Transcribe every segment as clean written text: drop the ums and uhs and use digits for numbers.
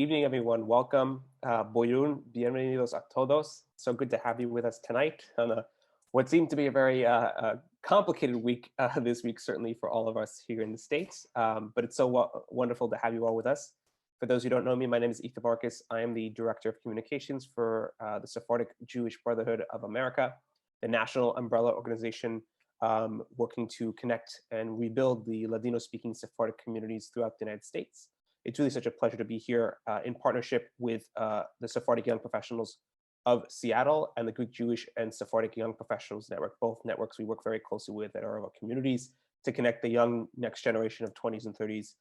evening, everyone. Welcome. Boyun, bienvenidos a todos. So good to have you with us tonight on what seemed to be a very complicated week this week, certainly for all of us here in the States. But it's so wonderful to have you all with us. For those who don't know me, my name is Ethan Marcus. I am the Director of Communications for the Sephardic Jewish Brotherhood of America, the national umbrella organization working to connect and rebuild the Ladino-speaking Sephardic communities throughout the United States. It's really such a pleasure to be here in partnership with the Sephardic Young Professionals of Seattle and the Greek Jewish and Sephardic Young Professionals Network, both networks we work very closely with that are our communities to connect the young next generation of 20s and 30s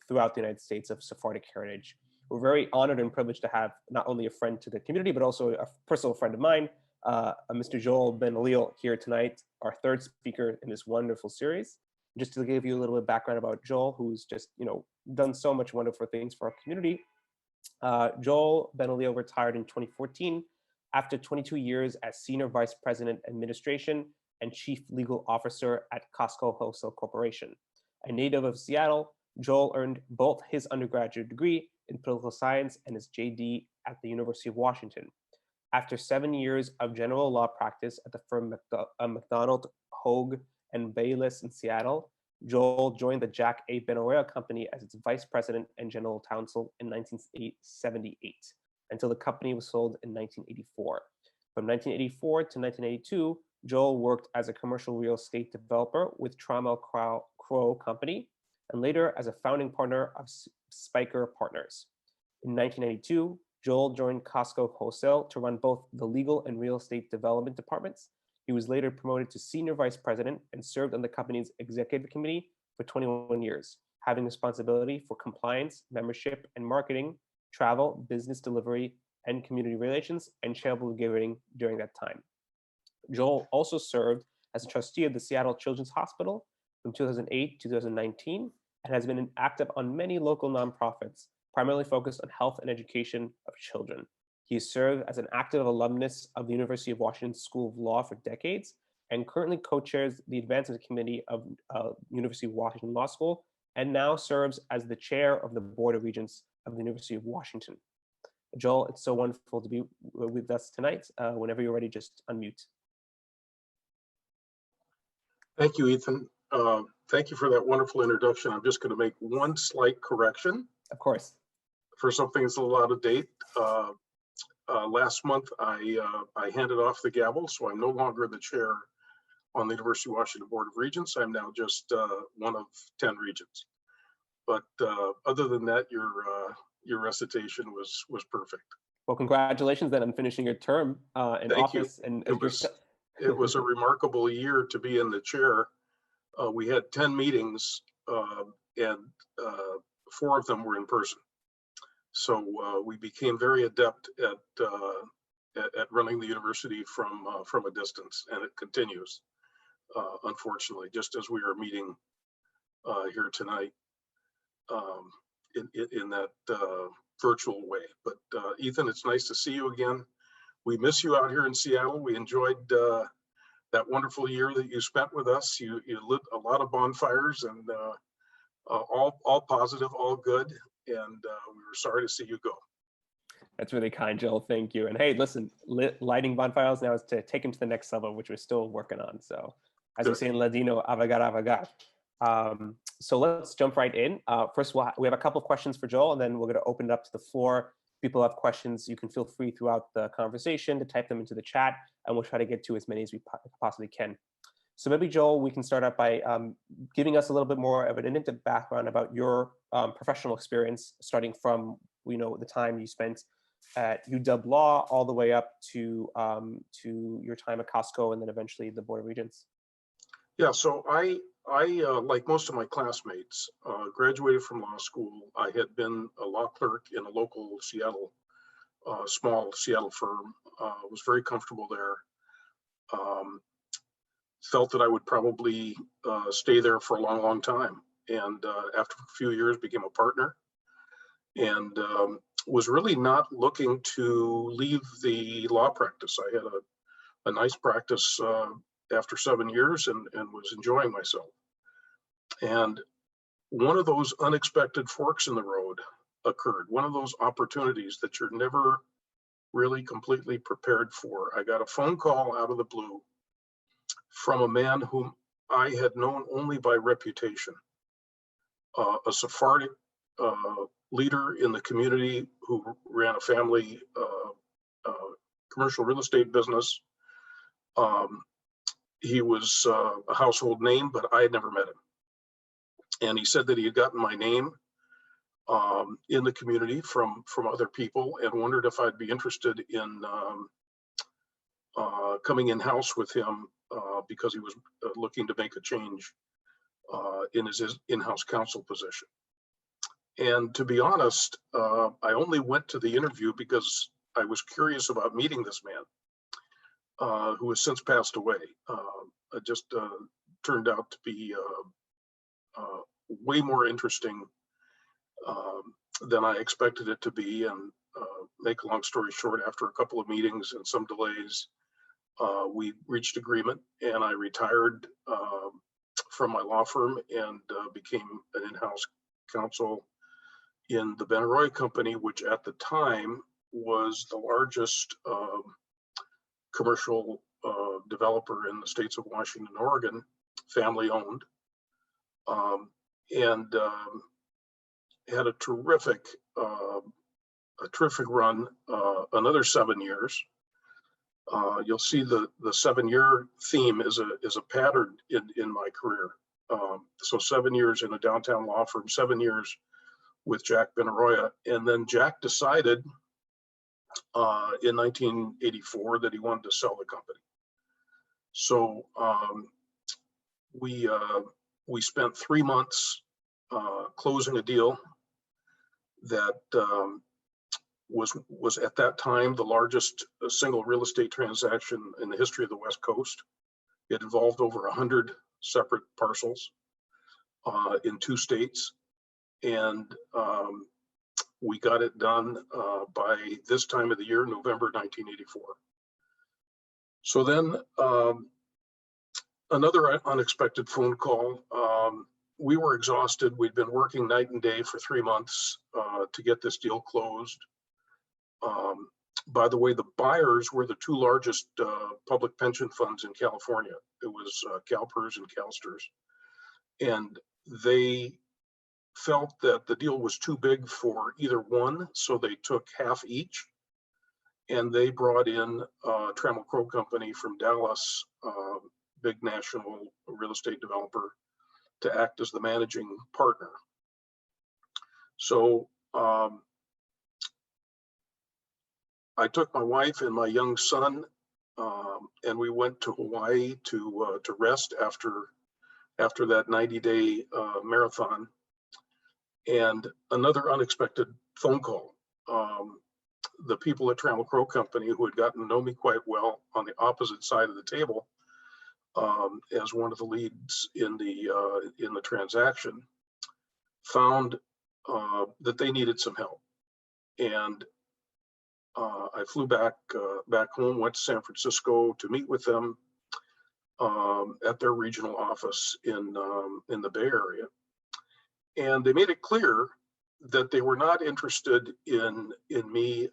throughout the United States of Sephardic heritage. We're very honored and privileged to have not only a friend to the community, but also a personal friend of mine, Mr. Joel Benoliel here tonight, our third speaker in this wonderful series. Just to give you a little bit of background about Joel, who's just, done so much wonderful things for our community. Joel Benoliel retired in 2014 after 22 years as Senior Vice President Administration and Chief Legal Officer at Costco Wholesale Corporation. A native of Seattle, Joel earned both his undergraduate degree in political science and his JD at the University of Washington. After 7 years of general law practice at the firm McDonald, Hogue, and Bayless in Seattle, Joel joined the Jack A. Benoliel Company as its vice president and general counsel in 1978, until the company was sold in 1984. From 1984 to 1982, Joel worked as a commercial real estate developer with Trammell Crow Company, and later as a founding partner of Spiker Partners. In 1992, Joel joined Costco Wholesale to run both the legal and real estate development departments. He was later promoted to senior vice president and served on the company's executive committee for 21 years, having responsibility for compliance, membership, and marketing, travel, business delivery, and community relations, and charitable giving during that time. Joel also served as a trustee of the Seattle Children's Hospital from 2008 to 2019, and has been active on many local nonprofits, primarily focused on health and education of children. He served as an active alumnus of the University of Washington School of Law for decades, and currently co-chairs the Advancement Committee of University of Washington Law School, and now serves as the chair of the Board of Regents of the University of Washington. Joel, it's so wonderful to be with us tonight. Whenever you're ready, just unmute. Thank you, Ethan. Thank you for that wonderful introduction. I'm just going to make one slight correction. Of course. For something that's a little out of date. Last month, I handed off the gavel, so I'm no longer the chair on the University of Washington Board of Regents. I'm now just one of 10 regents. But other than that, your recitation was perfect. Well, congratulations then on finishing your term in Thank office. You. And it was a remarkable year to be in the chair. We had 10 meetings, and 4 of them were in person. So we became very adept at running the university from a distance, and it continues, unfortunately, just as we are meeting here tonight in that virtual way. But Ethan, it's nice to see you again. We miss you out here in Seattle. We enjoyed that wonderful year that you spent with us. You lit a lot of bonfires, and all positive, all good. And we were sorry to see you go. That's really kind, Joel. Thank you. And hey, listen, lighting bonfires now is to take them to the next level, which we're still working on. So as we say in Ladino, avagar, avagar. So let's jump right in. First of all, we have a couple of questions for Joel, and then we're going to open it up to the floor. People have questions. You can feel free throughout the conversation to type them into the chat, and we'll try to get to as many as we possibly can. So maybe, Joel, we can start out by giving us a little bit more of an in-depth background about your professional experience, starting from the time you spent at UW Law all the way up to your time at Costco and then eventually the Board of Regents. Yeah, so I like most of my classmates, graduated from law school. I had been a law clerk in a local Seattle, small Seattle firm. Was very comfortable there. Felt that I would probably stay there for a long, long time. And after a few years, became a partner, and was really not looking to leave the law practice. I had a nice practice after 7 years and was enjoying myself. And one of those unexpected forks in the road occurred, one of those opportunities that you're never really completely prepared for. I got a phone call out of the blue from a man whom I had known only by reputation, a Sephardic leader in the community who ran a family commercial real estate business. He was a household name, but I had never met him. And he said that he had gotten my name in the community from other people and wondered if I'd be interested in coming in-house with him because he was looking to make a change in his in-house counsel position. And to be honest, I only went to the interview because I was curious about meeting this man who has since passed away. It just turned out to be way more interesting than I expected it to be. And make a long story short, after a couple of meetings and some delays, we reached agreement and I retired from my law firm and became an in-house counsel in the Benoliel company, which at the time was the largest commercial developer in the states of Washington and Oregon, family owned, and had a terrific run, another 7 years. You'll see the 7-year theme is a pattern in my career. So 7 years in a downtown law firm, 7 years with Jack Benoliel, and then Jack decided in 1984 that he wanted to sell the company. So we spent 3 months closing a deal that was at that time the largest single real estate transaction in the history of the West Coast. It involved over 100 separate parcels in 2 states. And we got it done by this time of the year, November 1984. So then another unexpected phone call. We were exhausted. We'd been working night and day for 3 months to get this deal closed. By the way, the buyers were the 2 largest public pension funds in California. It was CalPERS and CalSTRS. And they felt that the deal was too big for either one, so they took half each. And they brought in Trammell Crow Company from Dallas, big national real estate developer, to act as the managing partner. So I took my wife and my young son, and we went to Hawaii to rest after that 90-day marathon. And another unexpected phone call. The people at Trammell Crow Company, who had gotten to know me quite well on the opposite side of the table as one of the leads in the transaction, found that they needed some help. And I flew back home, went to San Francisco to meet with them at their regional office in the Bay Area. And they made it clear that they were not interested in me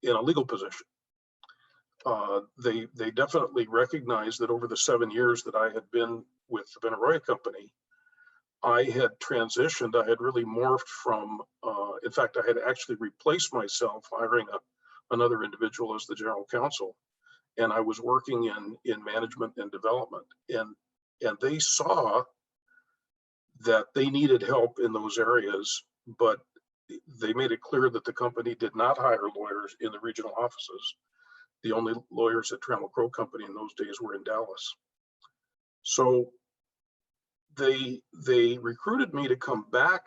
in a legal position. They definitely recognized that over the 7 years that I had been with the Benoliel company, I had transitioned. I had really morphed from, in fact, I had actually replaced myself, hiring another individual as the general counsel. And I was working in management and development. And they saw that they needed help in those areas, but they made it clear that the company did not hire lawyers in the regional offices. The only lawyers at Trammell Crow Company in those days were in Dallas. So they recruited me to come back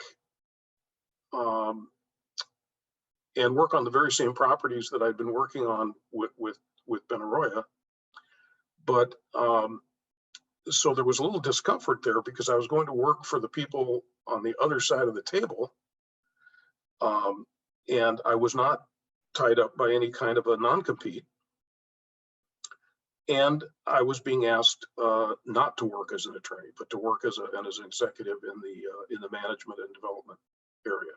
and work on the very same properties that I'd been working on with Benoliel. But so there was a little discomfort there because I was going to work for the people on the other side of the table. And I was not tied up by any kind of a non-compete. And I was being asked not to work as an attorney, but to work as an executive in the management and development area.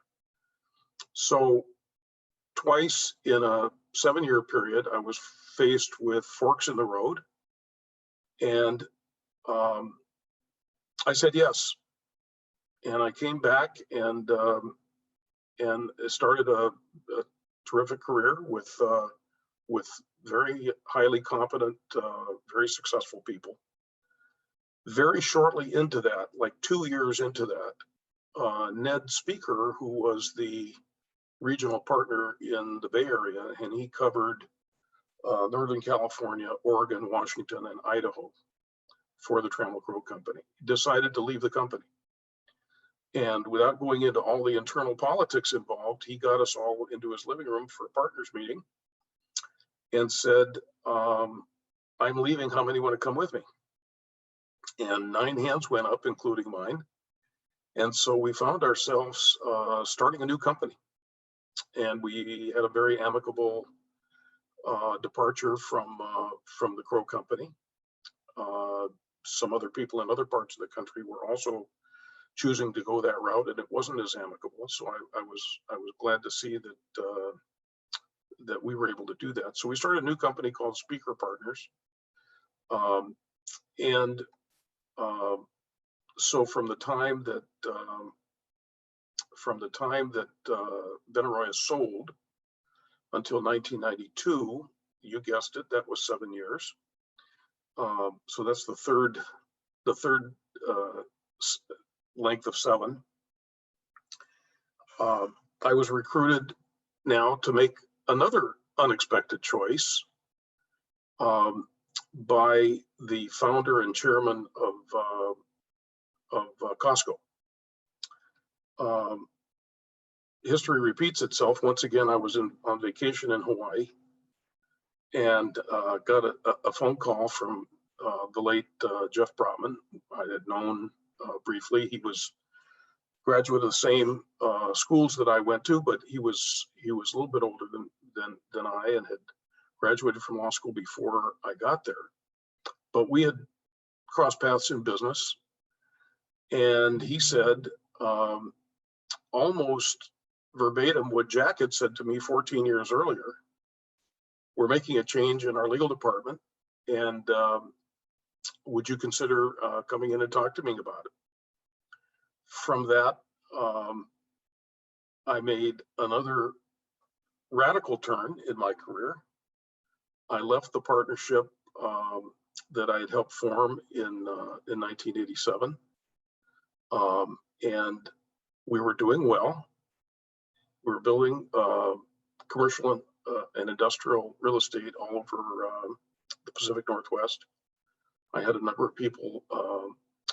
So twice in a 7-year period, I was faced with forks in the road, and I said yes. And I came back and started a terrific career with very highly competent, very successful people. Very shortly into that, like 2 years into that, Ned Speaker, who was the regional partner in the Bay Area, and he covered Northern California, Oregon, Washington, and Idaho for the Trammell Crow Company, decided to leave the company. And without going into all the internal politics involved, he got us all into his living room for a partners meeting and said, I'm leaving, how many want to come with me? And 9 hands went up, including mine. And so we found ourselves starting a new company. And we had a very amicable departure from the Crow Company. Some other people in other parts of the country were also choosing to go that route, and it wasn't as amicable. So I was glad to see that that we were able to do that. So we started a new company called Speaker Partners, and so from the time that Benoliel sold until 1992, you guessed it, that was 7 years. So that's the third length of 7. I was recruited now to make another unexpected choice by the founder and chairman of Costco. History repeats itself. Once again, I was on vacation in Hawaii and got a phone call from the late Jeff Brotman. I had known briefly. He was graduate of the same schools that I went to, but he was a little bit older than I, and had graduated from law school before I got there. But we had crossed paths in business, and he said almost verbatim what Jack had said to me 14 years earlier. We're making a change in our legal department, and would you consider coming in and talk to me about it? From that, I made another radical turn in my career. I left the partnership that I had helped form in 1987, and we were doing well. We were building commercial and industrial real estate all over the Pacific Northwest. I had a number of people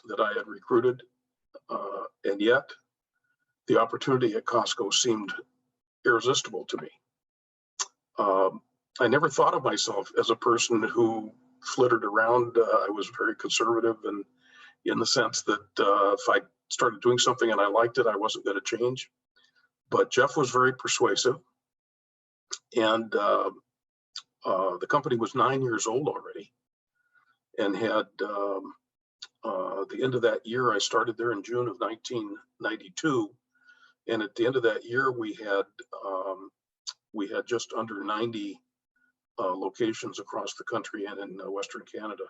that I had recruited, and yet the opportunity at Costco seemed irresistible to me. I never thought of myself as a person who flittered around. I was very conservative, and in the sense that if I started doing something and I liked it, I wasn't going to change. But Jeff was very persuasive, and the company was 9 years old already, and had the end of that year, I started there in June of 1992, and at the end of that year, we had just under 90 locations across the country and in Western Canada.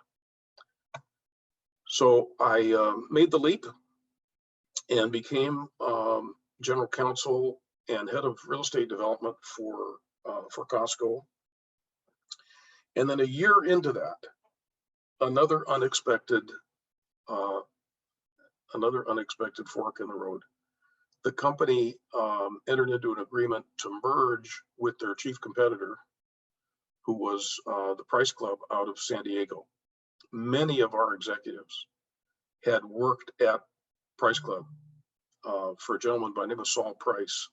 So I made the leap and became general counsel and head of real estate development for Costco. And then a year into that, another unexpected fork in the road. The company entered into an agreement to merge with their chief competitor, who was the Price Club out of San Diego. Many of our executives had worked at Price Club for a gentleman by the name of Saul Price,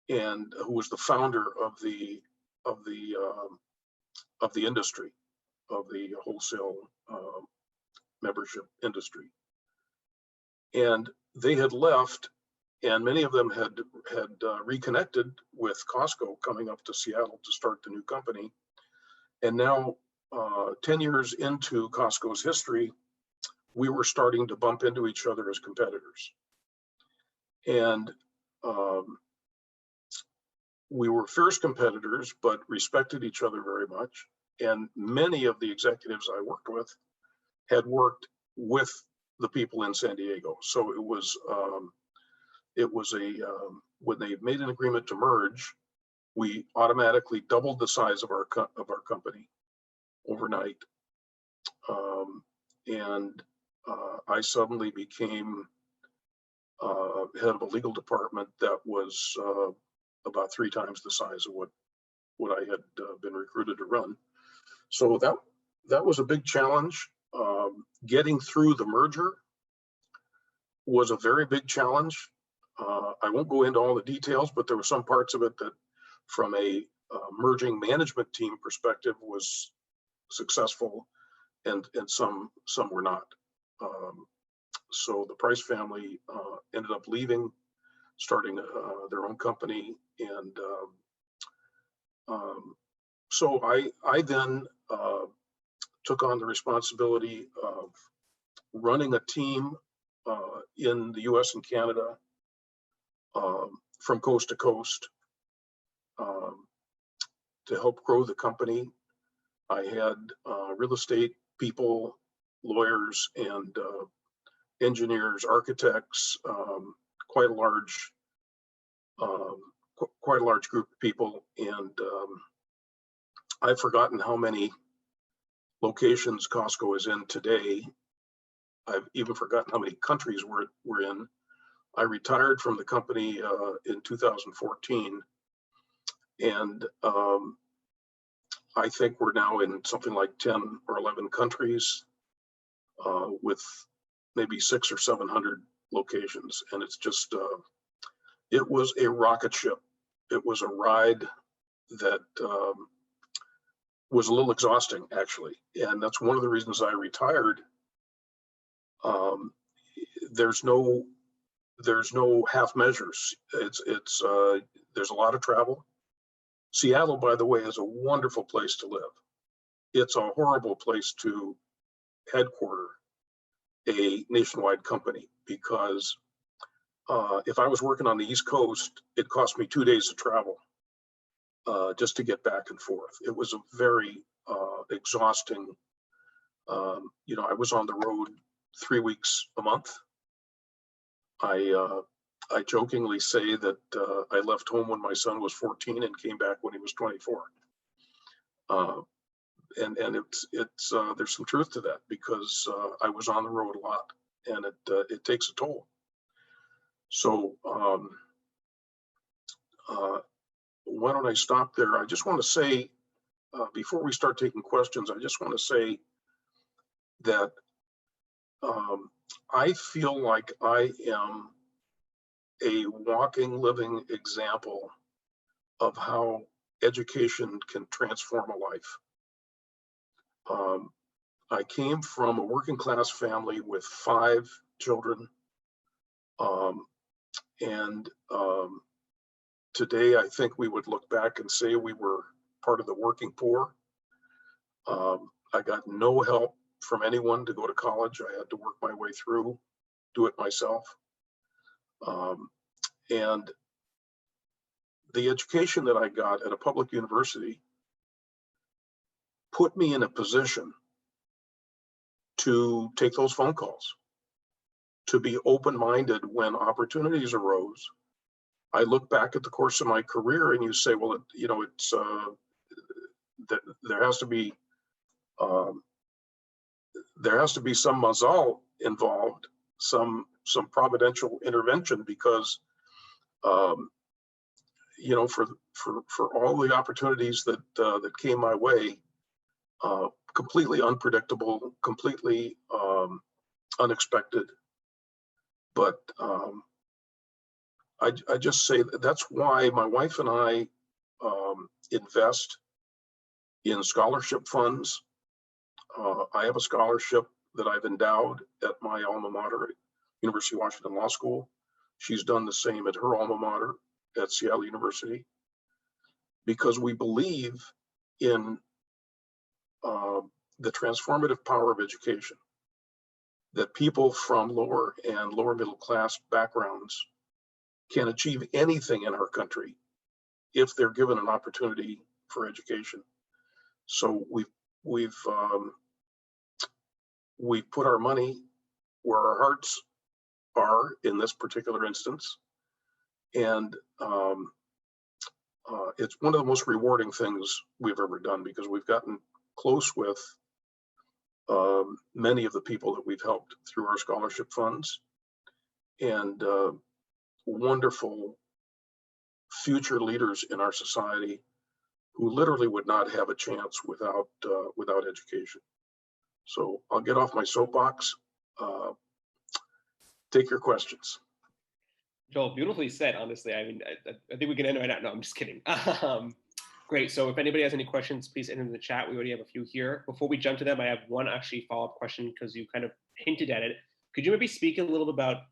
and who was the founder of the industry, of the wholesale membership industry. And they had left, and many of them had reconnected with Costco coming up to Seattle to start the new company. And now, 10 years into Costco's history, we were starting to bump into each other as competitors. And we were fierce competitors, but respected each other very much. And many of the executives I worked with had worked with the people in San Diego. So it was when they made an agreement to merge, we automatically doubled the size of our company overnight. I suddenly became head of a legal department that was about 3 times the size of what I had been recruited to run. So that was a big challenge. Getting through the merger was a very big challenge. I won't go into all the details, but there were some parts of it that, from a merging management team perspective, was successful, and some were not. So the Price family ended up leaving, starting their own company, and so I then took on the responsibility of running a team in the U.S. and Canada, from coast to coast, to help grow the company. I had real estate people, lawyers, and engineers, architects, quite a large group of people, and I've forgotten how many locations Costco is in today. I've even forgotten how many countries we're in. I retired from the company in 2014, and I think we're now in something like 10 or 11 countries, with maybe 600 or 700 locations. And it's just, it was a rocket ship. It was a ride that was a little exhausting, actually. And that's one of the reasons I retired. There's no half measures. There's a lot of travel. Seattle, by the way, is a wonderful place to live. It's a horrible place to headquarter a nationwide company, because if I was working on the East Coast, it cost me 2 days of travel just to get back and forth. It was a very exhausting, I was on the road 3 weeks a month. I jokingly say that I left home when my son was 14 and came back when he was 24. And it's there's some truth to that, because I was on the road a lot, and it takes a toll. So why don't I stop there? I just want to say, before we start taking questions, I just want to say that I feel like I am a walking, living example of how education can transform a life. I came from a working class family with 5 children. Today, I think we would look back and say we were part of the working poor. I got no help from anyone to go to college. I had to work my way through, do it myself. And the education that I got at a public university put me in a position to take those phone calls, to be open-minded when opportunities arose. I look back at the course of my career, and you say, well, it's there has to be some mazal involved, some providential intervention, because for all the opportunities that came my way, completely unpredictable, completely unexpected. But I just say that's why my wife and I invest in scholarship funds. I have a scholarship that I've endowed at my alma mater, University of Washington Law School. She's done the same at her alma mater at Seattle University, because we believe in the transformative power of education, that people from lower and lower middle class backgrounds can achieve anything in our country if they're given an opportunity for education. So we've put our money where our hearts are in this particular instance, and it's one of the most rewarding things we've ever done, because we've gotten close with many of the people that we've helped through our scholarship funds, and wonderful future leaders in our society who literally would not have a chance without education. So I'll get off my soapbox. Take your questions. Joel, beautifully said, honestly. I mean, I think we can end right now. No, I'm just kidding. Great. So if anybody has any questions, please enter in the chat. We already have a few here. Before we jump to them, I have one actually follow-up question, because you kind of hinted at it. Could you maybe speak a little bit about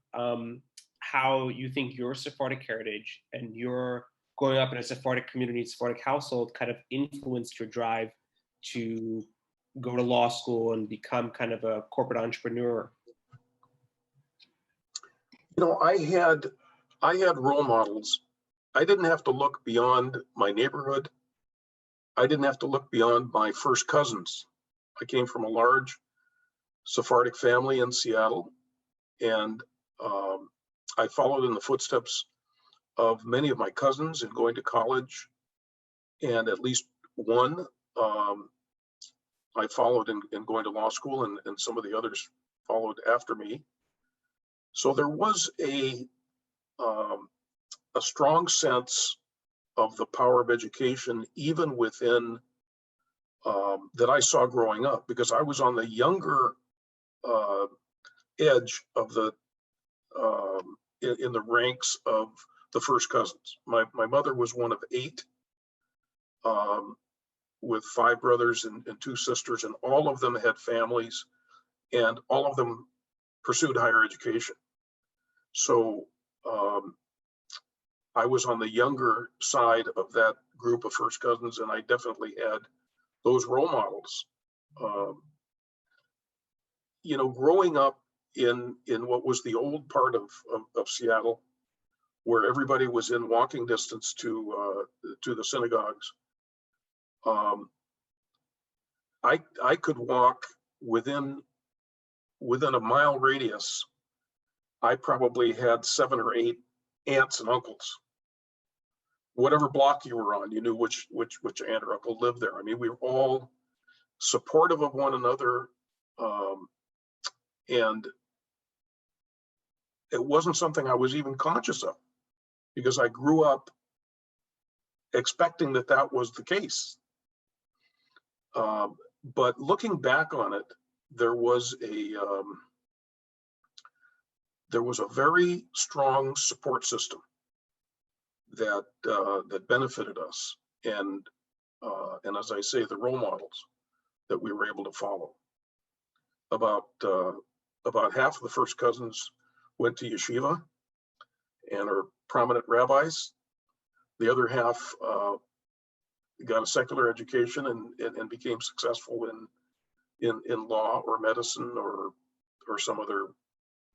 how you think your Sephardic heritage and your growing up in a Sephardic community, Sephardic household, kind of influenced your drive to go to law school and become kind of a corporate entrepreneur? You know, I had role models. I didn't have to look beyond my neighborhood. I didn't have to look beyond my first cousins. I came from a large Sephardic family in Seattle, and I followed in the footsteps of many of my cousins in going to college, and at least one I followed in going to law school, and some of the others followed after me. So there was a strong sense of the power of education, even within that I saw growing up, because I was on the younger edge of the in the ranks of the first cousins. My mother was one of 8, with 5 brothers and 2 sisters, and all of them had families, and all of them pursued higher education. So I was on the younger side of that group of first cousins, and I definitely had those role models. You know, growing up in what was the old part of Seattle, where everybody was in walking distance to the synagogues, I could walk within a mile radius. I probably had 7 or 8 aunts and uncles. Whatever block you were on, you knew which aunt or uncle lived there. I mean, we were all supportive of one another, and it wasn't something I was even conscious of, because I grew up expecting that was the case. But looking back on it, there was a very strong support system that benefited us, and as I say, the role models that we were able to follow. About half of the first cousins went to yeshiva and are prominent rabbis. The other half got a secular education and became successful in law or medicine or some other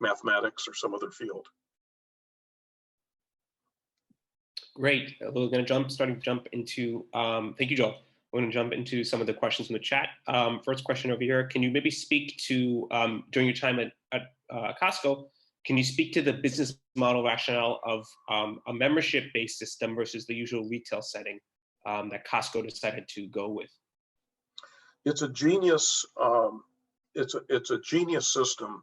mathematics or some other field. Great. We're going to jump into, thank you, Joel. We're going to jump into some of the questions in the chat. First question over here, can you maybe speak to, during your time at Costco, can you speak to the business model rationale of a membership-based system versus the usual retail setting that Costco decided to go with? It's a genius, it's a genius system.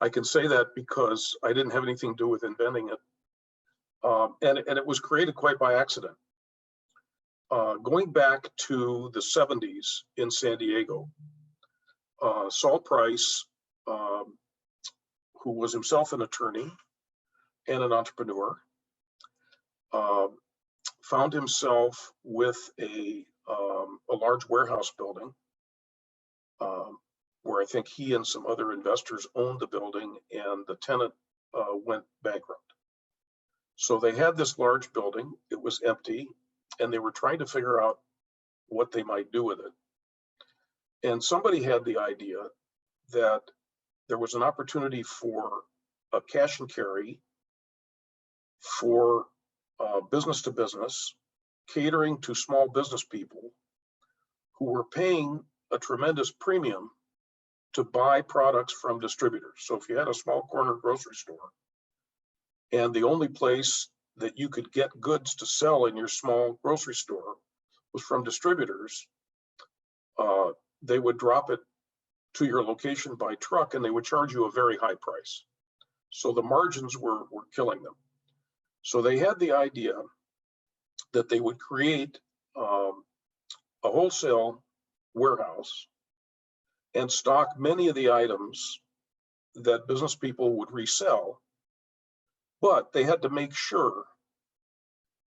I can say that because I didn't have anything to do with inventing it. And it was created quite by accident. Going back to the 70s in San Diego, Saul Price, who was himself an attorney and an entrepreneur, found himself with a large warehouse building, where I think he and some other investors owned the building, and the tenant went bankrupt. So they had this large building, it was empty, and they were trying to figure out what they might do with it. And somebody had the idea that there was an opportunity for a cash and carry for business to business, catering to small business people who were paying a tremendous premium to buy products from distributors. So if you had a small corner grocery store and the only place that you could get goods to sell in your small grocery store was from distributors, they would drop it to your location by truck and they would charge you a very high price. So the margins were killing them. So they had the idea that they would create a wholesale warehouse and stock many of the items that business people would resell, but they had to make sure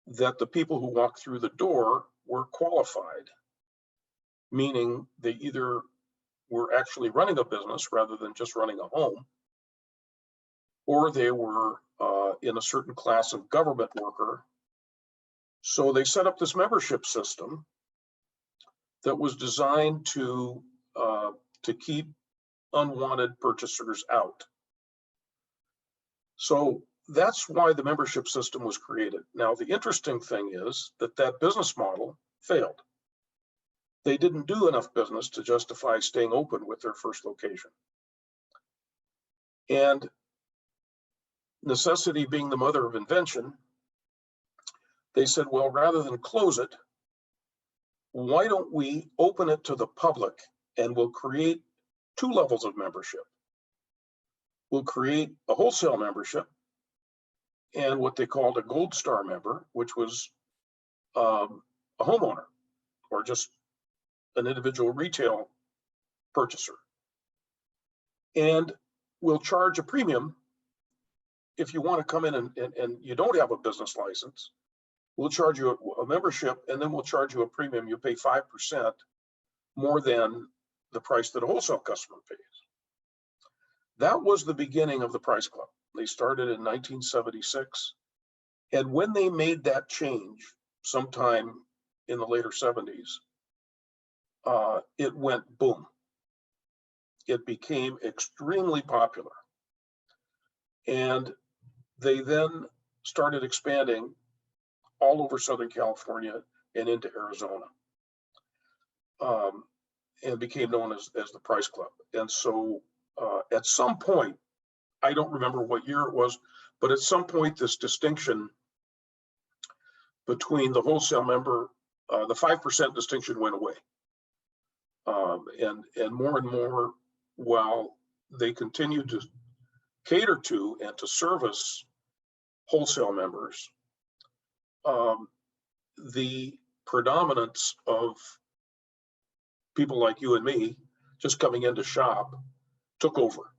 that the people who walked through the door were qualified, meaning they either were actually running a business rather than just running a home, or they were in a certain class of government worker. So they set up this membership system that was designed to keep unwanted purchasers out. So that's why the membership system was created. Now, the interesting thing is that that business model failed. They didn't do enough business to justify staying open with their first location. And necessity being the mother of invention, they said, well, rather than close it, why don't we open it to the public and we'll create 2 levels of membership. We'll create a wholesale membership and what they called a gold star member, which was a homeowner or just an individual retail purchaser. And we'll charge a premium if you want to come in and you don't have a business license. We'll charge you a membership and then we'll charge you a premium. You pay 5% more than the price that a wholesale customer pays. That was the beginning of the Price Club. They started in 1976. And when they made that change sometime in the later 70s, it went boom. It became extremely popular. And they then started expanding all over Southern California and into Arizona, and became known as the Price Club. And so at some point, I don't remember what year it was, but at some point, this distinction between the wholesale member, the 5% distinction went away. And more, while they continued to cater to and to service wholesale members, the predominance of people like you and me just coming in to shop took over.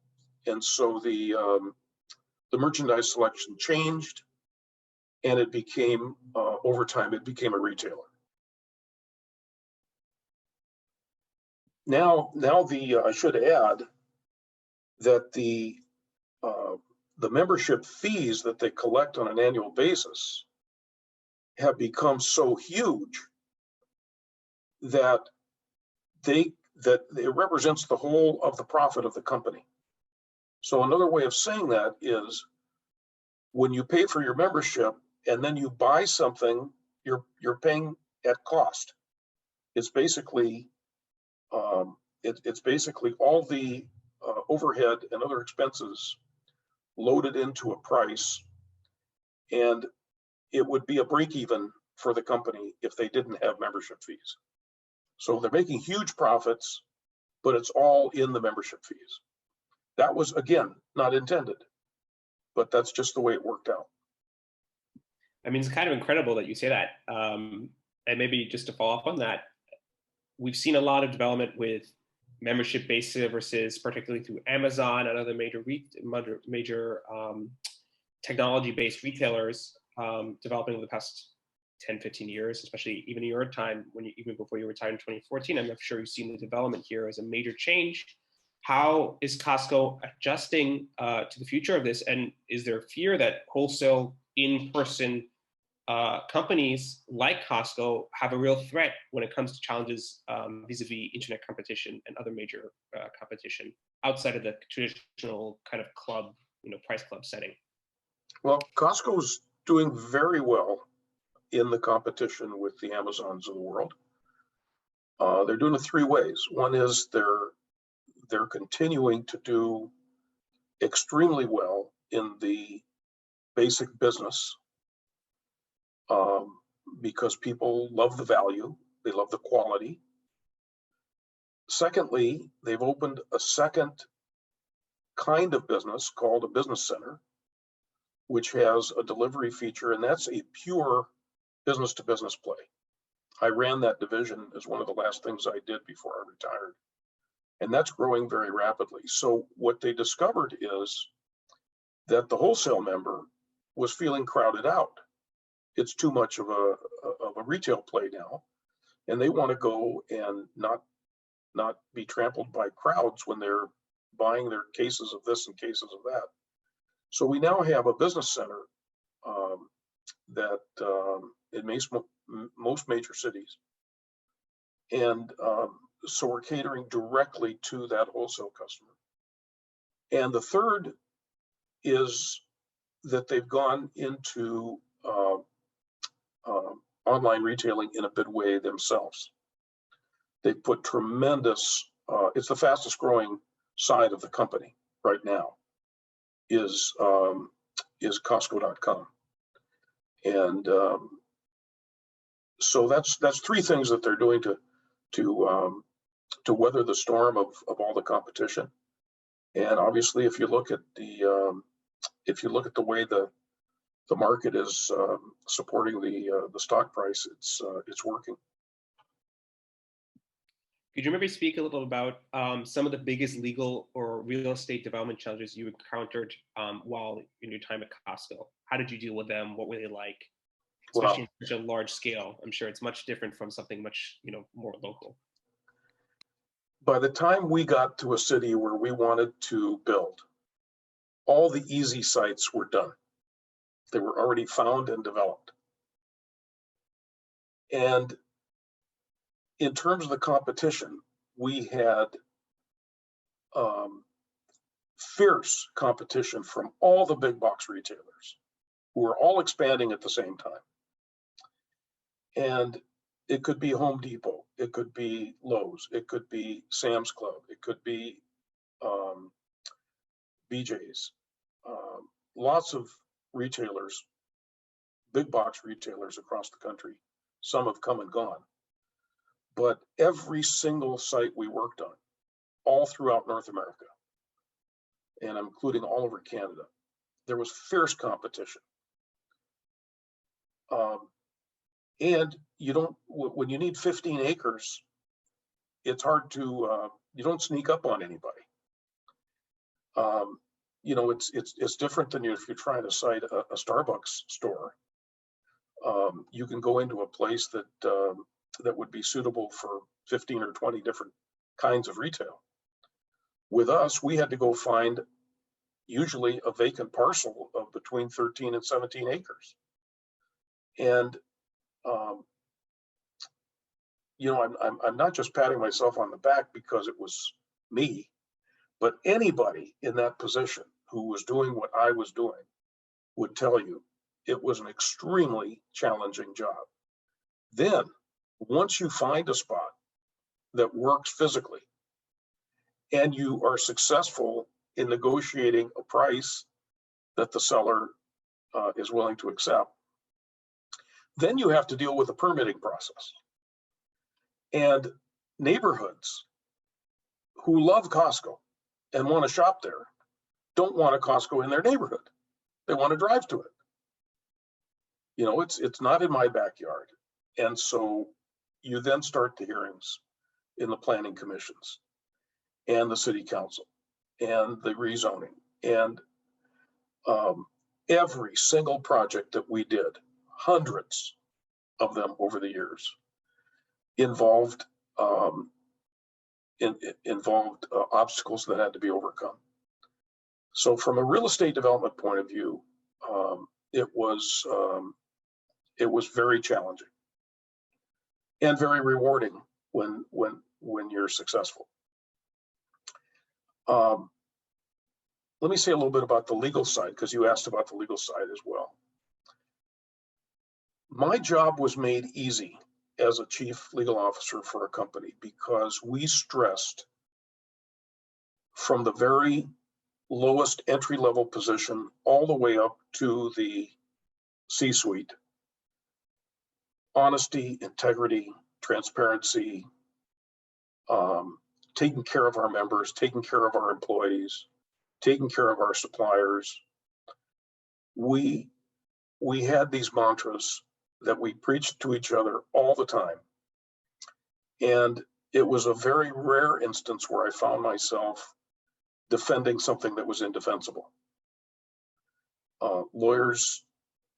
And so the merchandise selection changed, and it became, over time, it became a retailer. Now I should add that the membership fees that they collect on an annual basis have become so huge that it represents the whole of the profit of the company. So another way of saying that is when you pay for your membership and then you buy something, you're paying at cost. It's basically all the overhead and other expenses loaded into a price, and it would be a break even for the company if they didn't have membership fees. So they're making huge profits, but it's all in the membership fees. That was, again, not intended, but that's just the way it worked out. I mean, it's kind of incredible that you say that. And maybe just to follow up on that, we've seen a lot of development with membership-based services, particularly through Amazon and other major technology-based retailers developing over the past 10, 15 years, especially even in your time, even before you retired in 2014. I'm sure you've seen the development here as a major change. How is Costco adjusting to the future of this? And is there fear that wholesale in-person companies like Costco have a real threat when it comes to challenges vis-a-vis internet competition and other major competition outside of the traditional kind of club, price club setting? Well, Costco's doing very well in the competition with the Amazons of the world. They're doing it three ways. One is they're continuing to do extremely well in the basic business because people love the value, they love the quality. Secondly, they've opened a second kind of business called a business center, which has a delivery feature, and that's a pure business to business play. I ran that division as one of the last things I did before I retired, and that's growing very rapidly. So what they discovered is that the wholesale member was feeling crowded out. It's too much of a retail play now, and they want to go and not be trampled by crowds when they're buying their cases of this and cases of that. So we now have a business center that in most major cities, and so we're catering directly to that wholesale customer. And the third is that they've gone into online retailing in a big way themselves. They've put tremendous, it's the fastest growing side of the company right now is Costco.com. And so that's three things that they're doing to weather the storm of all the competition. And obviously, if you look at the way the market is supporting the stock price, it's working. Could you maybe speak a little about some of the biggest legal or real estate development challenges you encountered while in your time at Costco? How did you deal with them? What were they like? Especially in such a large scale. I'm sure it's much different from something much more local. By the time we got to a city where we wanted to build, all the easy sites were done. They were already found and developed. And in terms of the competition, we had fierce competition from all the big box retailers who were all expanding at the same time. And it could be Home Depot, it could be Lowe's, it could be Sam's Club, it could be BJ's. Lots of retailers, big box retailers across the country. Some have come and gone. But every single site we worked on, all throughout North America, and including all over Canada, there was fierce competition. And when you need 15 acres, it's hard to, you don't sneak up on anybody. It's different than if you're trying to cite a Starbucks store. You can go into a place that would be suitable for 15 or 20 different kinds of retail. With us, we had to go find usually a vacant parcel of between 13 and 17 acres. And I'm not just patting myself on the back because it was me, but anybody in that position who was doing what I was doing would tell you it was an extremely challenging job. Then, once you find a spot that works physically and you are successful in negotiating a price that the seller is willing to accept, then you have to deal with the permitting process. And neighborhoods who love Costco and want to shop there don't want a Costco in their neighborhood. They want to drive to it. It's not in my backyard. And so you then start the hearings in the planning commissions and the city council and the rezoning. And every single project that we did, hundreds of them over the years, involved obstacles that had to be overcome. So from a real estate development point of view, it was very challenging and very rewarding when you're successful. Let me say a little bit about the legal side, because you asked about the legal side as well. My job was made easy as a chief legal officer for a company because we stressed from the very lowest entry-level position all the way up to the C-suite: honesty, integrity, transparency, taking care of our members, taking care of our employees, taking care of our suppliers. We had these mantras that we preached to each other all the time. And it was a very rare instance where I found myself defending something that was indefensible. Lawyers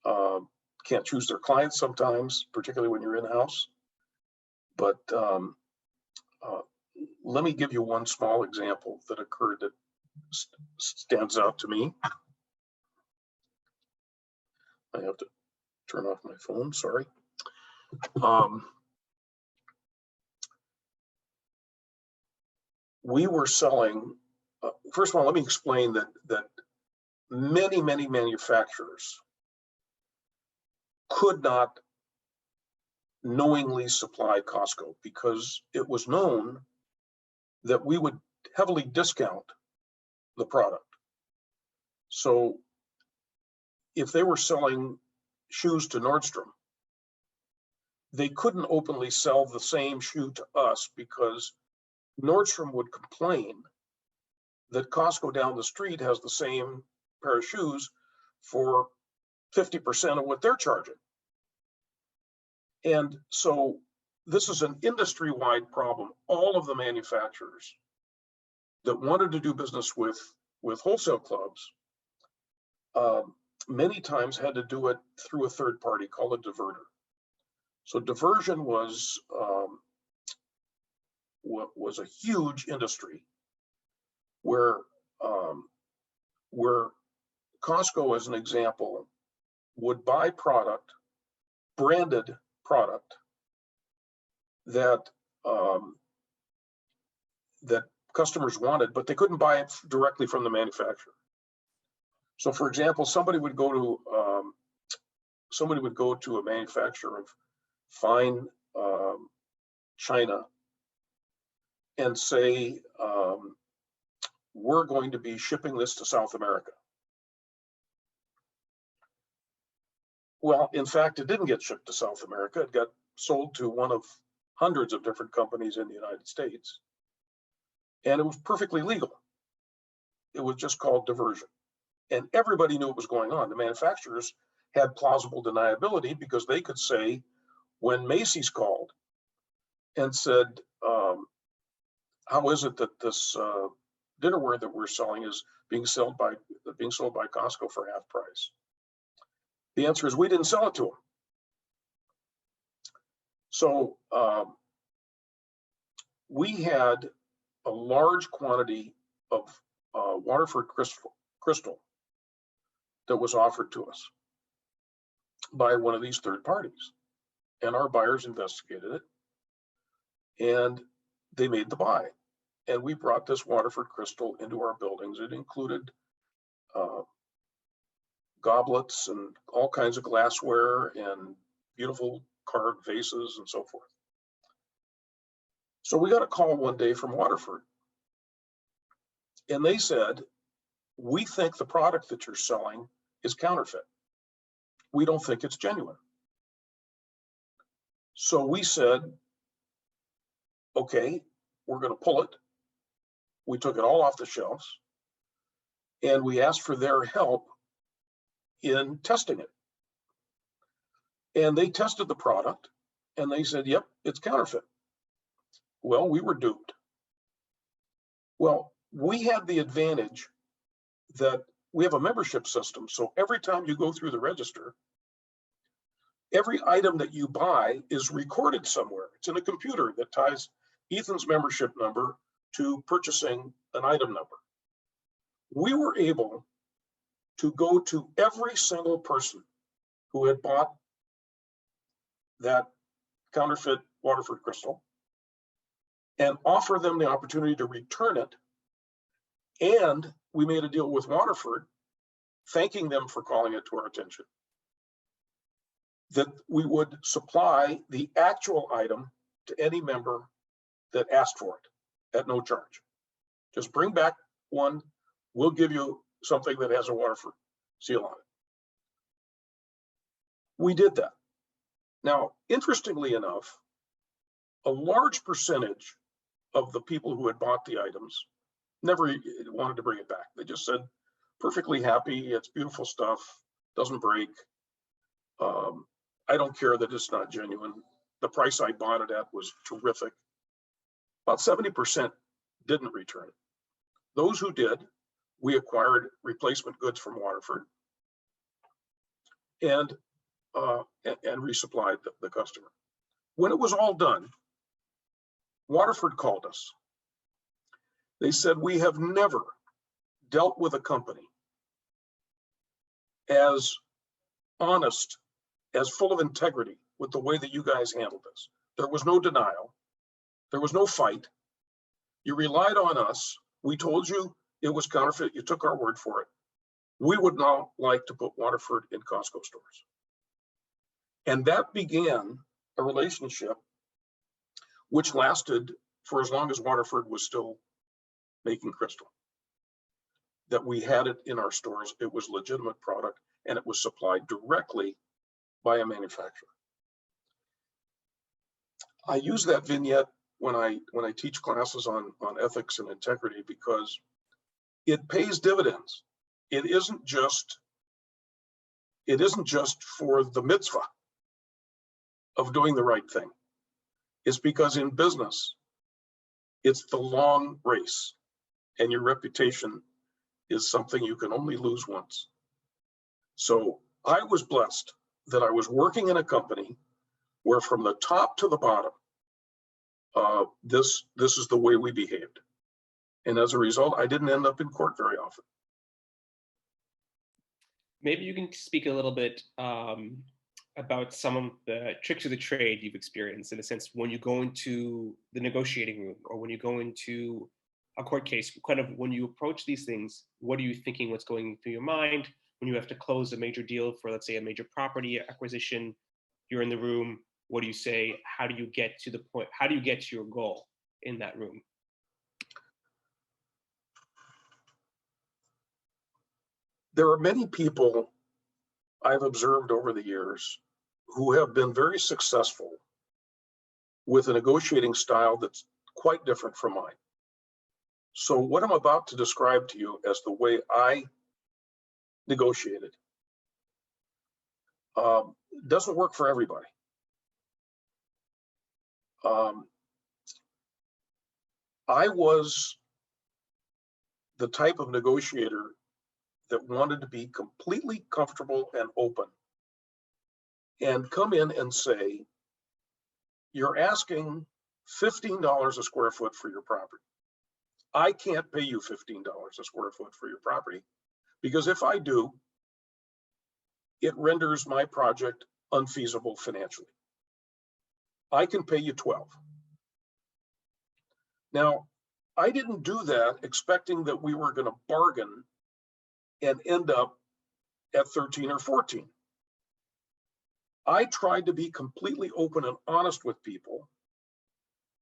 can't choose their clients sometimes, particularly when you're in-house. But let me give you one small example that occurred that stands out to me. I have to turn off my phone, sorry. We were selling, first of all, let me explain that many manufacturers could not knowingly supply Costco because it was known that we would heavily discount the product. So if they were selling shoes to Nordstrom, they couldn't openly sell the same shoe to us because Nordstrom would complain that Costco down the street has the same pair of shoes for 50% of what they're charging. And so this is an industry-wide problem. All of the manufacturers that wanted to do business with wholesale clubs many times had to do it through a third party called a diverter. So diversion was a huge industry where Costco, as an example, would buy product, branded product that that customers wanted, but they couldn't buy it directly from the manufacturer. So, for example, somebody would go to a manufacturer of fine china and say, we're going to be shipping this to South America. Well, in fact, it didn't get shipped to South America. It got sold to one of hundreds of different companies in the United States. And it was perfectly legal. It was just called diversion. And everybody knew what was going on. The manufacturers had plausible deniability because they could say, when Macy's called and said, how is it that this dinnerware that we're selling is being sold by Costco for half price? The answer is we didn't sell it to them. So we had a large quantity of Waterford crystal that was offered to us by one of these third parties. And our buyers investigated it and they made the buy. And we brought this Waterford crystal into our buildings. It included goblets and all kinds of glassware and beautiful carved vases and so forth. So we got a call one day from Waterford. And they said, we think the product that you're selling is counterfeit. We don't think it's genuine. So we said, okay, we're going to pull it. We took it all off the shelves and we asked for their help in testing it. And they tested the product and they said, yep, it's counterfeit. Well, we were duped. Well, we had the advantage that we have a membership system. So every time you go through the register, every item that you buy is recorded somewhere. It's in a computer that ties Ethan's membership number to purchasing an item number. We were able to go to every single person who had bought that counterfeit Waterford crystal and offer them the opportunity to return it. And we made a deal with Waterford, thanking them for calling it to our attention. that we would supply the actual item to any member that asked for it at no charge. Just bring back one, we'll give you something that has a Waterford seal on it. We did that. Now, interestingly enough, a large percentage of the people who had bought the items never wanted to bring it back. They just said, perfectly happy, it's beautiful stuff, doesn't break. I don't care that it's not genuine. The price I bought it at was terrific. About 70% didn't return it. Those who did, we acquired replacement goods from Waterford and resupplied the customer. When it was all done, Waterford called us. They said, we have never dealt with a company as honest, as full of integrity with the way that you guys handled this. There was no denial. There was no fight. You relied on us. We told you it was counterfeit. You took our word for it. We would now like to put Waterford in Costco stores. And that began a relationship which lasted for as long as Waterford was still making crystal. That we had it in our stores. It was legitimate product and it was supplied directly by a manufacturer. I use that vignette when I teach classes on ethics and integrity because it pays dividends. It isn't just for the mitzvah of doing the right thing. It's because in business, it's the long race, and your reputation is something you can only lose once. So I was blessed that I was working in a company where from the top to the bottom, this is the way we behaved. And as a result, I didn't end up in court very often. Maybe you can speak a little bit about some of the tricks of the trade you've experienced, in a sense, when you go into the negotiating room or when you go into a court case, kind of when you approach these things, what are you thinking, what's going through your mind? When you have to close a major deal for, let's say, a major property acquisition, you're in the room, what do you say? How do you get to the point? How do you get to your goal in that room? There are many people I've observed over the years who have been very successful with a negotiating style that's quite different from mine. So what I'm about to describe to you as the way I negotiated doesn't work for everybody. I was the type of negotiator that wanted to be completely comfortable and open and come in and say, you're asking $15 a square foot for your property. I can't pay you $15 a square foot for your property because if I do, it renders my project unfeasible financially. I can pay you 12. Now, I didn't do that expecting that we were going to bargain and end up at 13 or 14. I tried to be completely open and honest with people.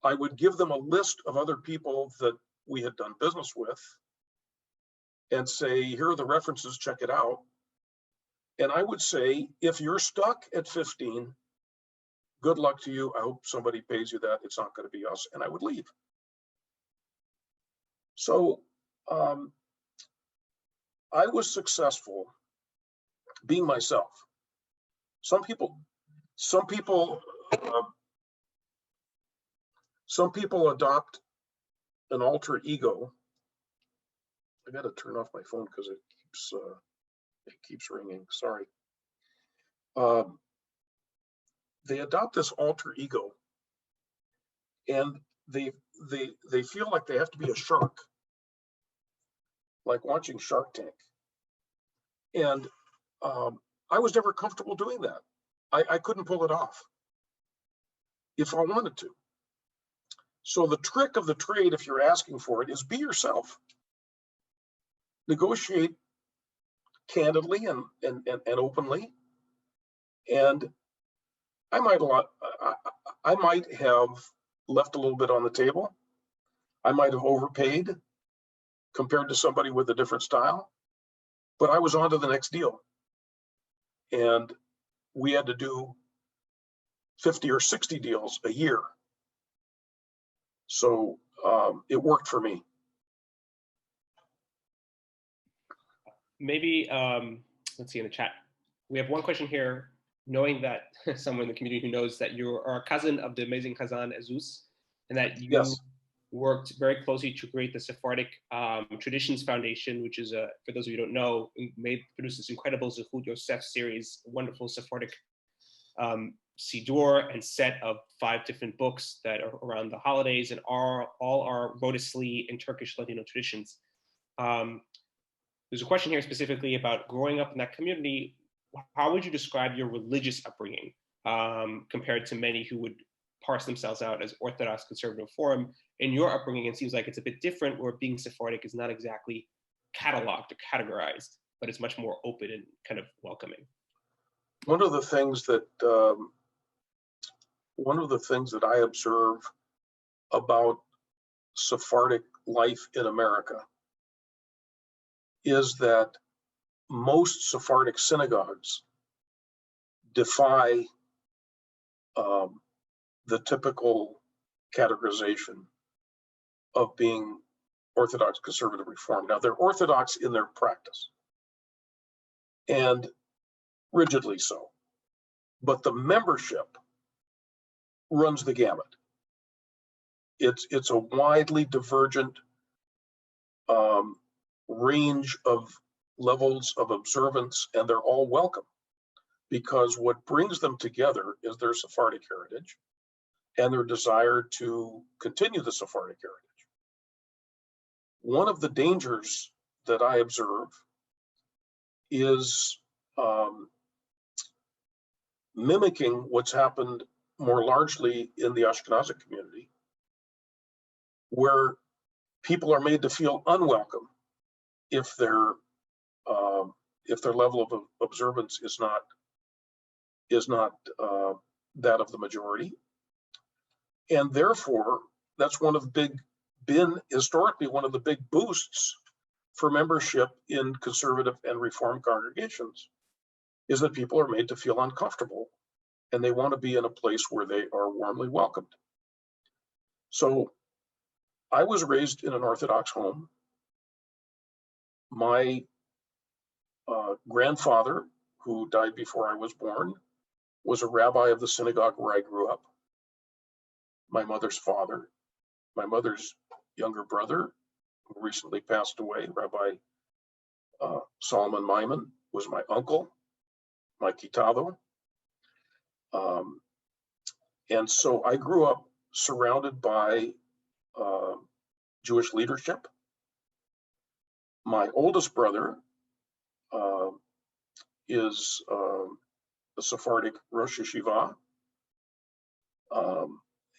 I would give them a list of other people that we had done business with and say, here are the references, check it out. And I would say, if you're stuck at 15, good luck to you. I hope somebody pays you that. It's not going to be us. And I would leave. So I was successful being myself. Some people adopt an alter ego. I got to turn off my phone because it keeps ringing. Sorry. They adopt this alter ego, and they feel like they have to be a shark, like watching Shark Tank. And I was never comfortable doing that. I couldn't pull it off if I wanted to. So the trick of the trade, if you're asking for it, is be yourself. Negotiate candidly and openly, and I might a lot. I might have left a little bit on the table. I might have overpaid compared to somebody with a different style, but I was on to the next deal. And we had to do 50 or 60 deals a year. So it worked for me. Maybe, let's see in the chat. We have one question here, knowing that someone in the community who knows that you are a cousin of the amazing Chazan Azus, and that you Yes. worked very closely to create the Sephardic Traditions Foundation, which is, for those of you who don't know, produced this incredible Zoho Yosef series, wonderful Sephardic Siddur and set of 5 different books that are around the holidays and all are modestly in Turkish Latino traditions. There's a question here specifically about growing up in that community. How would you describe your religious upbringing compared to many who would parse themselves out as Orthodox conservative forum? In your upbringing, it seems like it's a bit different, where being Sephardic is not exactly cataloged or categorized, but it's much more open and kind of welcoming. One of the things that I observe about Sephardic life in America is that most Sephardic synagogues defy the typical categorization of being Orthodox conservative reform. Now, they're Orthodox in their practice, and rigidly so, but the membership runs the gamut. It's a widely divergent range of levels of observance, and they're all welcome, because what brings them together is their Sephardic heritage and their desire to continue the Sephardic heritage. One of the dangers that I observe is mimicking what's happened more largely in the Ashkenazi community, where people are made to feel unwelcome if their level of observance is not that of the majority, and therefore that's been historically one of the big boosts for membership in conservative and reform congregations, is that people are made to feel uncomfortable and they want to be in a place where they are warmly welcomed. So I was raised in an Orthodox home. My grandfather, who died before I was born, was a rabbi of the synagogue where I grew up. My mother's father, my mother's younger brother, who recently passed away, Rabbi Solomon Maimon, was my uncle, my kitado. And so I grew up surrounded by Jewish leadership. My oldest brother is a Sephardic Rosh Yeshiva,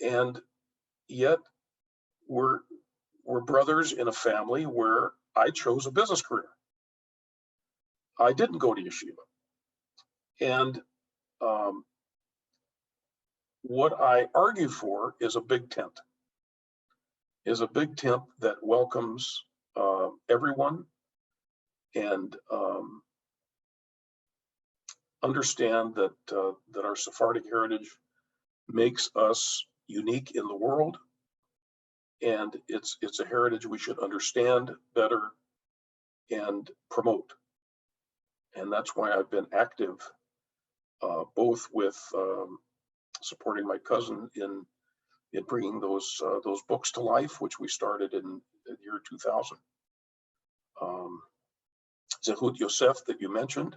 and yet we're brothers in a family where I chose a business career. I didn't go to yeshiva, and what I argue for is a big tent, that welcomes everyone and understand that our Sephardic heritage makes us unique in the world, and it's a heritage we should understand better and promote. And that's why I've been active, both with supporting my cousin in bringing those books to life, which we started in the year 2000. Zoho Yosef that you mentioned,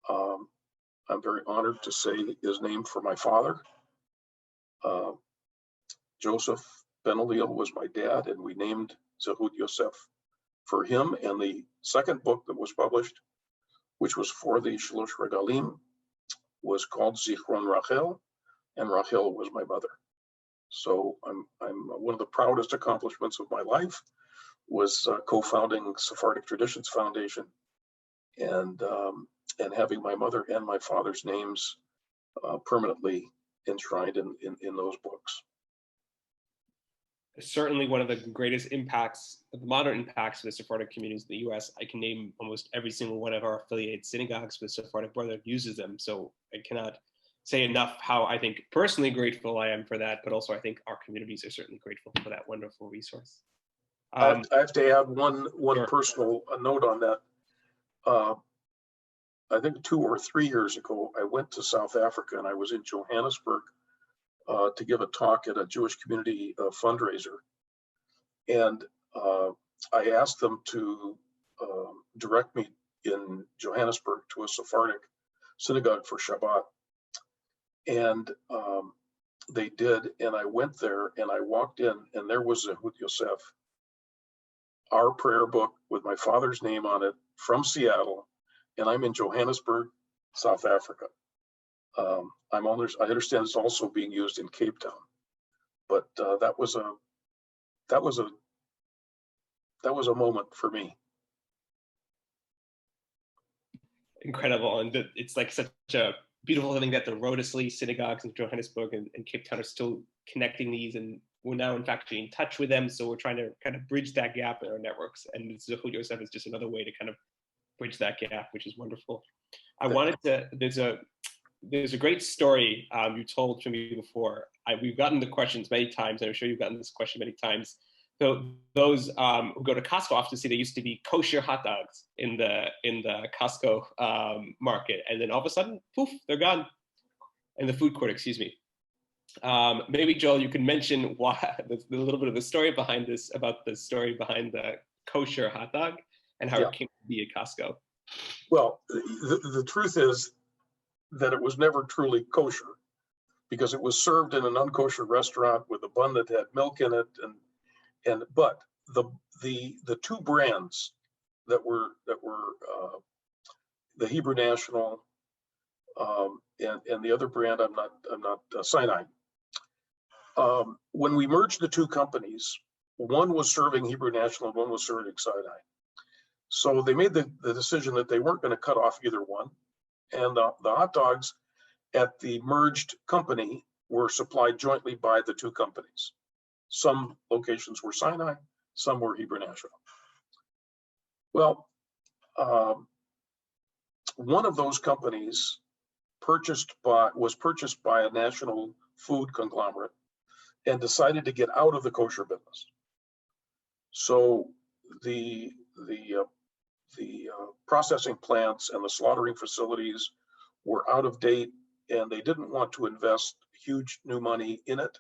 I'm very honored to say is named for my father. Joseph Benoliel was my dad, and we named Zoho Yosef for him. And the second book that was published, which was for the Shalosh Regalim, was called Zichron Rachel, and Rachel was my mother. So I'm one of the proudest accomplishments of my life was co-founding Sephardic Traditions Foundation, and having my mother and my father's names permanently enshrined in those books. Certainly one of the greatest impacts, the modern impacts of the Sephardic communities in the US. I can name almost every single one of our affiliated synagogues with Sephardic Brotherhood uses them. So I cannot say enough how I think personally grateful I am for that, but also I think our communities are certainly grateful for that wonderful resource. I have to add one Sure. personal note on that. I think 2 or 3 years ago, I went to South Africa and I was in Johannesburg to give a talk at a Jewish community fundraiser. And I asked them to direct me in Johannesburg to a Sephardic synagogue for Shabbat. And they did, and I went there and I walked in and there was Zoho Yosef, our prayer book with my father's name on it from Seattle, and I'm in Johannesburg, South Africa. I understand it's also being used in Cape Town, but that was a moment for me. Incredible, and it's like such a beautiful thing that the Rhodesley synagogues in Johannesburg and Cape Town are still connecting these, and we're now in fact in touch with them. So we're trying to kind of bridge that gap in our networks, and Zoho Yosef is just another way to kind of bridge that gap, which is wonderful. I wanted to. There's a great story you told to me before. We've gotten the questions many times, and I'm sure you've gotten this question many times. So those who go to Costco often see there used to be kosher hot dogs in the Costco market, and then all of a sudden, poof, they're gone. In the food court, excuse me. Maybe Joel, you can mention why a little bit of the story behind this, about the story behind the kosher hot dog and how it came to be at Costco. Well, the truth is that it was never truly kosher because it was served in an unkosher restaurant with a bun that had milk in it, but the two brands that were the Hebrew National and the other brand, I'm not Sinai. When we merged the two companies, one was serving Hebrew National and one was serving Sinai. So they made the decision that they weren't going to cut off either one. And the hot dogs at the merged company were supplied jointly by the two companies. Some locations were Sinai, some were Hebrew National. Well, one of those companies was purchased by a national food conglomerate and decided to get out of the kosher business. So the processing plants and the slaughtering facilities were out of date, and they didn't want to invest huge new money in it.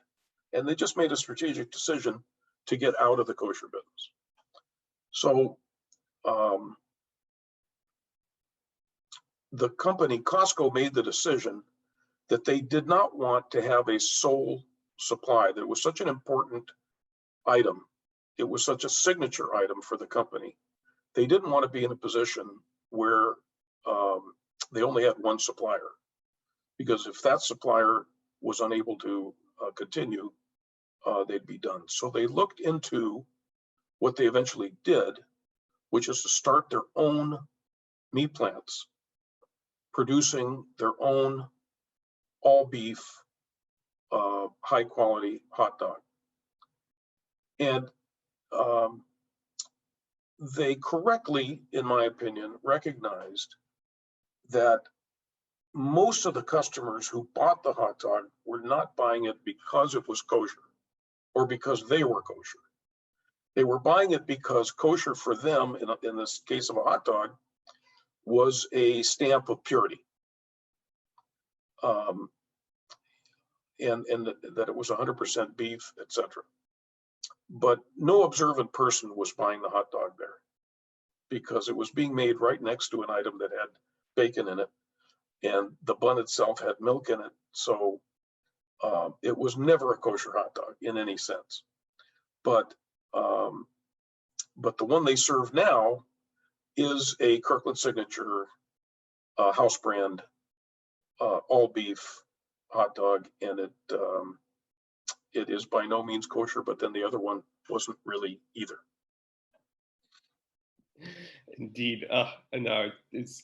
And they just made a strategic decision to get out of the kosher business. So the company Costco made the decision that they did not want to have a sole supply, that it was such an important item. It was such a signature item for the company. They didn't want to be in a position where they only had one supplier, because if that supplier was unable to continue, they'd be done. So they looked into what they eventually did, which is to start their own meat plants, producing their own all beef, high quality hot dog. And they correctly, in my opinion, recognized that most of the customers who bought the hot dog were not buying it because it was kosher or because they were kosher. They were buying it because kosher for them, in this case of a hot dog, was a stamp of purity. And that it was 100% beef, etc. But no observant person was buying the hot dog there because it was being made right next to an item that had bacon in it, and the bun itself had milk in it. So it was never a kosher hot dog in any sense. But the one they serve now is a Kirkland Signature house brand all beef hot dog, and it is by no means kosher, but then the other one wasn't really either. Indeed. No, it's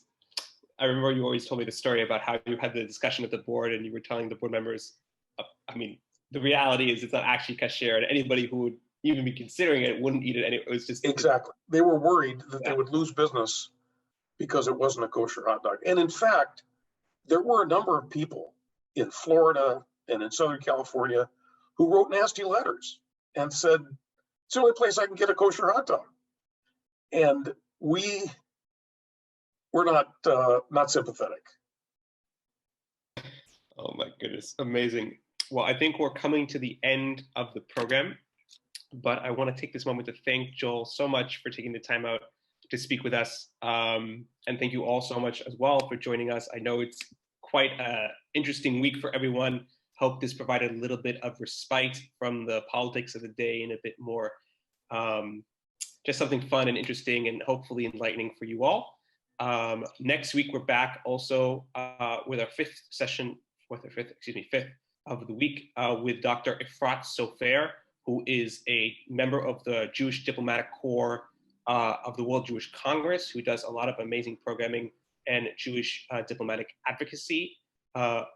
I remember you always told me the story about how you had the discussion with the board and you were telling the board members, I mean, the reality is it's not actually kasher, and anybody who would even be considering it wouldn't eat it anyway. It was just Exactly. They were worried that they would lose business because it wasn't a kosher hot dog. And in fact, there were a number of people in Florida and in Southern California who wrote nasty letters and said, it's the only place I can get a kosher hot dog. And we were not sympathetic. Oh my goodness, amazing. Well, I think we're coming to the end of the program, but I want to take this moment to thank Joel so much for taking the time out to speak with us. And thank you all so much as well for joining us. I know it's quite an interesting week for everyone. Hope this provided a little bit of respite from the politics of the day and a bit more, just something fun and interesting and hopefully enlightening for you all. Next week, we're back also with our fifth of the week with Dr. Efrat Sofer, who is a member of the Jewish Diplomatic Corps of the World Jewish Congress, who does a lot of amazing programming and Jewish diplomatic advocacy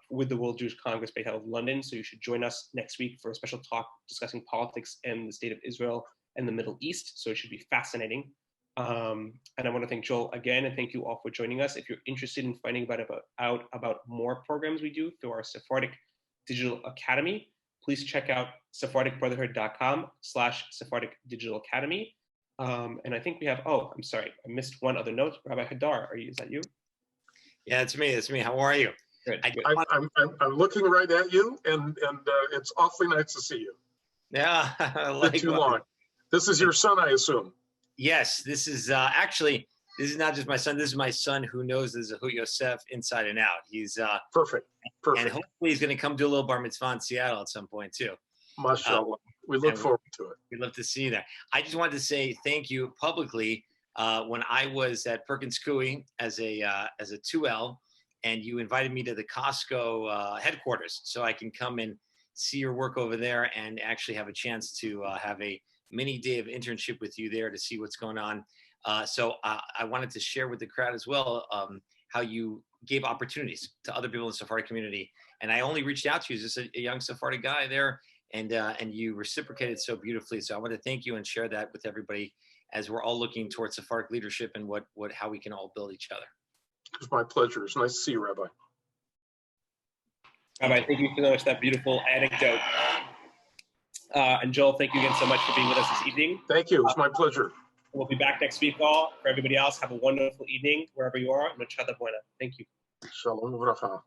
with the World Jewish Congress based out of London. So you should join us next week for a special talk discussing politics in the state of Israel and the Middle East. So it should be fascinating. And I want to thank Joel again, and thank you all for joining us. If you're interested in finding out about more programs we do through our Sephardic Digital Academy, please check out sephardicbrotherhood.com/Sephardic Digital Academy. And I think we have, oh, I'm sorry, I missed one other note. Rabbi Hadar, is that you? Yeah, it's me. It's me. How are you? Good. I'm looking right at you, and it's awfully nice to see you. Yeah, Been too long. This is your son, I assume. Yes, this is actually, this is not just my son. This is my son who knows the Zoho Yosef inside and out. He's perfect. And hopefully he's going to come do a little bar mitzvah in Seattle at some point too. Mashallah. We look forward to it. We'd love to see you there. I just wanted to say thank you publicly. When I was at Perkins Coie as a 2L, and you invited me to the Costco headquarters, so I can come and see your work over there and actually have a chance to have a mini day of internship with you there to see what's going on. So I wanted to share with the crowd as well how you gave opportunities to other people in the Sephardic community. And I only reached out to you as just a young Sephardic guy there, and you reciprocated so beautifully. So I want to thank you and share that with everybody as we're all looking towards Sephardic leadership and how we can all build each other. It's my pleasure. It's nice to see you, Rabbi. Rabbi, thank you so much for that beautiful anecdote. And Joel, thank you again so much for being with us this evening. Thank you. It's my pleasure. We'll be back next week, all. For everybody else, have a wonderful evening wherever you are. Thank you. Shalom uvracha.